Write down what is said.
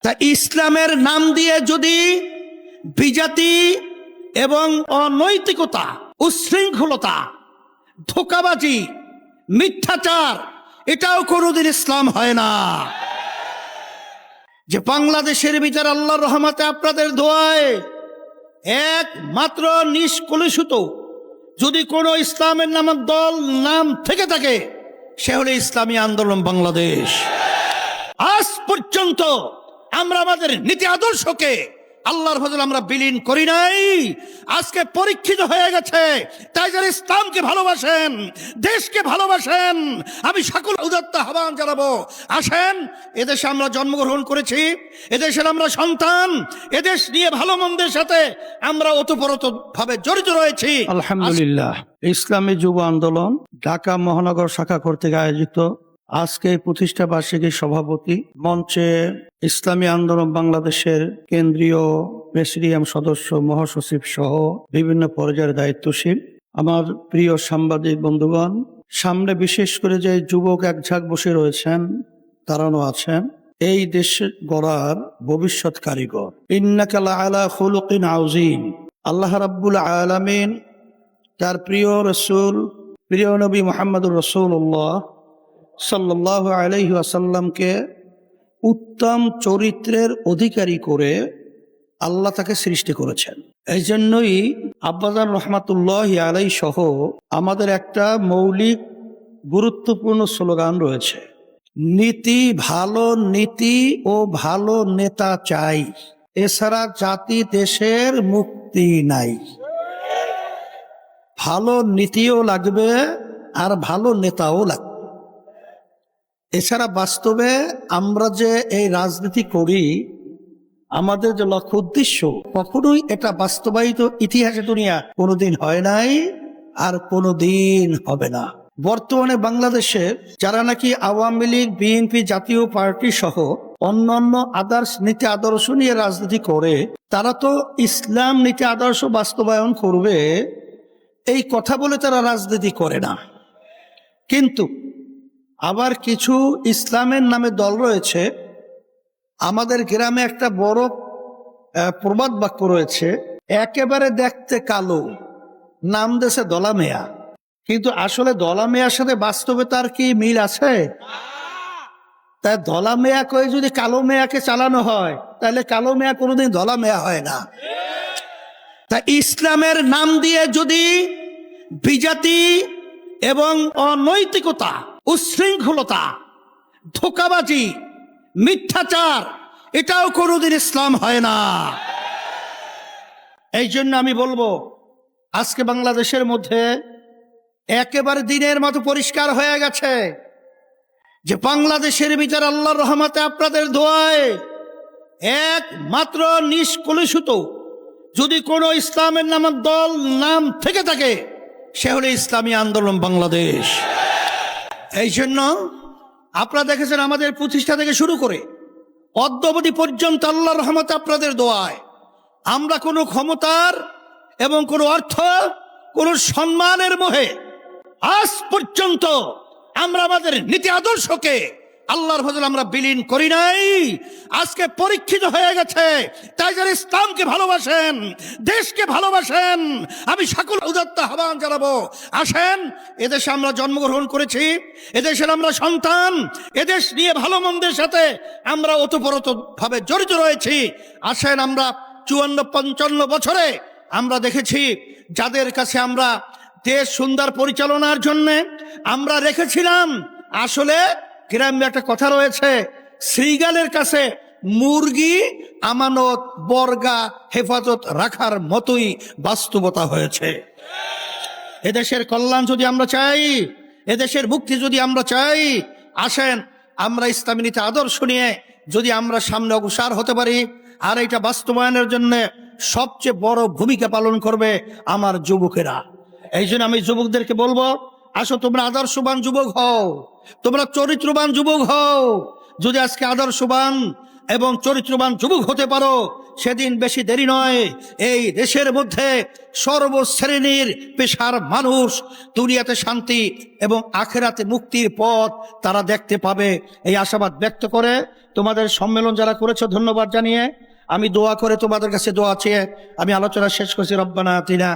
তা ইসলামের নাম দিয়ে যদি বিজাতি এবং অনৈতিকতা, উচ্ছৃঙ্খলতা, ধোঁকাবাজি, মিথ্যাচার, এটাও কোনোদিন ইসলাম হয় না। যে বাংলাদেশের ভিতর আল্লাহর রহমতে আপনাদের দোয়ায় একমাত্র নিষ্কলুষিত যদি কোনো ইসলামের নামক দল নাম থেকে থাকে, সে হলো ইসলামী আন্দোলন বাংলাদেশ। আজ পর্যন্ত আমরা আমাদের নীতি আদর্শকে আল্লাহর ফজলে আমরা বিলীন করি নাই। আজকে পরীক্ষিত হয়ে গেছে। তাই যারা ইসলামকে ভালোবাসেন, দেশকে ভালোবাসেন, আমি সকল উদাত্ত আহ্বান জানাবো, আসেন, এদেশে আমরা জন্মগ্রহণ করেছি, এদেশের আমরা সন্তান, এদেশ নিয়ে ভালো মন্দের সাথে আমরা ওতপ্রোত ভাবে জড়িত রয়েছি। আলহামদুলিল্লাহ, ইসলামী যুব আন্দোলন ঢাকা মহানগর শাখা কর্তৃক আয়োজিত আজকে প্রতিষ্ঠা বার্ষিকী সভাপতি মঞ্চে ইসলামী আন্দোলন বাংলাদেশের কেন্দ্রীয় প্রেসিডিয়াম সদস্য, মহাসচিব সহ বিভিন্ন পর্যায়ের দায়িত্বশীল আমার প্রিয় সাংবাদিক বন্ধুগণ, সামনে বিশেষ করে যে যুবক একঝাঁক বসে রয়েছেন, তারাও আছেন এই দেশ গড়ার ভবিষ্যৎ কারিগর। ইন্নাকা লাআলা খুলুকিন আযীম। আল্লাহ রাব্বুল আলামিন তার প্রিয় রসুল, প্রিয় নবী মুহাম্মদুর রাসূলুল্লাহ সাল্লাল্লাহু আলাইহি ওয়াসাল্লামকে উত্তম চরিত্রের অধিকারী করে আল্লাহ তাকে সৃষ্টি করেছেন। এই জন্যই আব্বাজান রহমাতুল্লাহি আলাইহি সহ আমাদের একটা মৌলিক গুরুত্বপূর্ণ স্লোগান রয়েছে, নীতি, ভালো নীতি ও ভালো নেতা চাই, এছাড়া জাতি দেশের মুক্তি নাই। ভালো নীতিও লাগবে আর ভালো নেতাও লাগবে। এছাড়া বাস্তবে আমরা যে এই রাজনীতি করি, আমাদের যে লক্ষ্য উদ্দেশ্য, কখনোই এটা বাস্তবায়িত ইতিহাসে দুনিয়া কোনোদিন হয় নাই আর কোনোদিন হবে না। বর্তমানে বাংলাদেশের যারা নাকি আওয়ামী লীগ, বিএনপি, জাতীয় পার্টি সহ অন্যান্য আদর্শ নীতি আদর্শ নিয়ে রাজনীতি করে, তারা তো ইসলাম নীতি আদর্শ বাস্তবায়ন করবে এই কথা বলে তারা রাজনীতি করে না। কিন্তু আবার কিছু ইসলামের নামে দল রয়েছে। আমাদের গ্রামে একটা বড় প্রবাদ বাক্য রয়েছে, একেবারে দেখতে কালো, নাম দেশে দলা মেয়া। কিন্তু আসলে দলা মেয়ার সাথে বাস্তবে তার কি মিল আছে? তাই দলা মেয়া কয়ে যদি কালো মেয়াকে চালানো হয়, তাহলে কালো মেয়া কোনোদিন দলা মেয়া হয় না। তা ইসলামের নাম দিয়ে যদি বিজাতি এবং অনৈতিকতা, উচ্ছৃঙ্খলতা, ধোঁকাবাজি, মিথ্যাচার, এটাও কোনোদিন ইসলাম হয় না। এই জন্য আমি বলবো, আজকে বাংলাদেশের মধ্যে একেবারে দিনের মতো পরিষ্কার হয়ে গেছে যে বাংলাদেশের ভিতর আল্লাহর রহমতে আপনাদের দোয়ায় একমাত্র নিষ্কলুষিত যদি কোনো ইসলামের নামক দল নাম থেকে থাকে, সে হলো ইসলামী আন্দোলন বাংলাদেশ। এই জন্য আপনারা দেখেছেন আমাদের প্রতিষ্ঠা থেকে শুরু করে অদ্যাবধি পর্যন্ত আল্লাহর রহমতে আপনাদের দোয়ায় আমরা কোনো ক্ষমতার এবং কোনো অর্থ, কোনো সম্মানের মোহে আজ পর্যন্ত আমরা আমাদের নীতি আদর্শকে আল্লাহর ফজলে আমরা বিলীন করি নাই। আজকে পরীক্ষিত হয়ে গেছে। তাই যারা ইসলামকে ভালোবাসেন, দেশকে ভালোবাসেন, আমি সকল উদাত্ত আহ্বান জানাবো, আসেন, এদেশে আমরা জন্মগ্রহণ করেছি, এদেশের আমরা সন্তান, এদেশ নিয়ে ভালো মন্দের সাথে আমরা ওতপ্রোত ভাবে জড়িত রয়েছি। আসেন, আমরা 54-55 বছরে আমরা দেখেছি যাদের কাছে আমরা দেশ সুন্দর পরিচালনার জন্য আমরা রেখেছিলাম, আসলে গ্রামে একটা কথা রয়েছে, শ্রীগালের কাছে মুরগি আমানত, বর্গা হেফাজত রাখার মতোই বাস্তবতা হয়েছে। এদেশের কল্যাণ যদি আমরা চাই, এদেশের মুক্তি যদি আমরা চাই, আসেন আমরা ইসলামী নীতি আদর্শ নিয়ে যদি আমরা সামনে অগ্রসর হতে পারি, আর এটা বাস্তবায়নের জন্য সবচেয়ে বড় ভূমিকা পালন করবে আমার যুবকেরা। এই জন্য আমি যুবকদেরকে বলবো, আসো তোমরা আদর্শবান যুবক হও, তোমরা চরিত্রবান যুবক হও। যদি আজকে আদর্শবান এবং চরিত্রবান যুবক হতে পারো, সেদিন বেশি দেরি নয়, এই দেশের মধ্যে সর্বশ্রেণীর পেশার মানুষ দুনিয়াতে শান্তি এবং আখেরাতে মুক্তির পথ তারা দেখতে পাবে। এই আশাবাদ ব্যক্ত করে তোমাদের সম্মেলন যারা করেছো ধন্যবাদ জানিয়ে আমি দোয়া করে তোমাদের কাছে দোয়া চেয়ে আমি আলোচনা শেষ করছি। রব্বানা আতিনা